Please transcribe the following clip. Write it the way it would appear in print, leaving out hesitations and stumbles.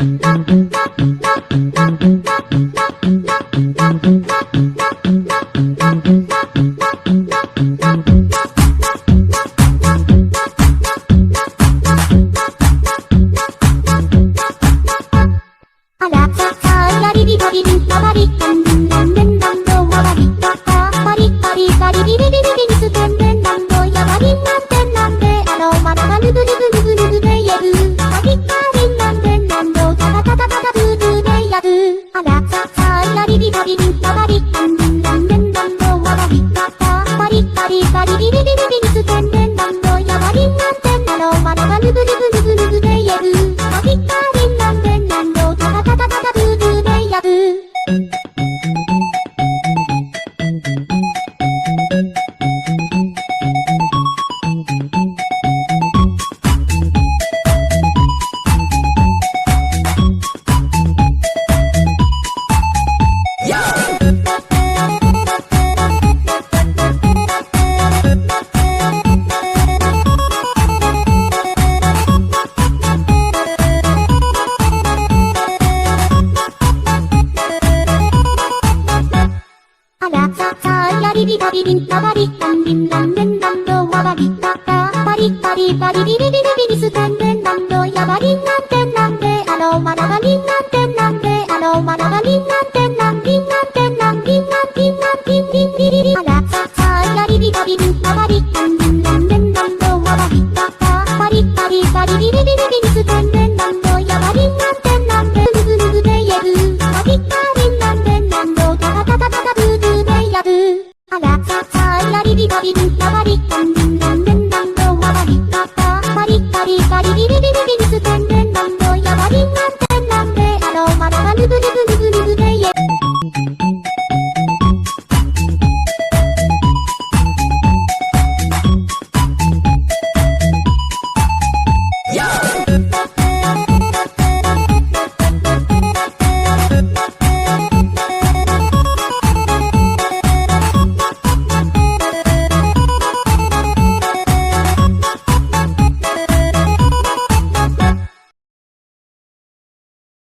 あらささやりりばりりんたばりたんりんらんれんらんどわばりたたばりばりばりりりりりりんすてんれんらんどやばりんなんてんなんであろまだがるぶるぶるぶるぶでやるばりばりんなんてんなんどたたたたたたぶぶでやるあらささやりりばりりんたばりたんりんらんれんらんどわばりたたばりばりばりりりりりりんすてんれんらんどやばりんなんてんあろまだがるぶるぶるぶるぶでやるばりばりんなんてんなんどたたたたたたぶぶでやるあらささやりりばりりんたばりたんりんらんれんらんどわばりたたばりばりばりりりりりりすてんれんらんどやばりんなんてんなんであろまだがりんなんてんなんであろまだがりんなんてんなんりんなんてんなんりんなんりんなんりんりんりりりあらささやりりばりりんたばりたんりんらんれんらんどわばりたたばりばりばりりりりりりすてんれんらん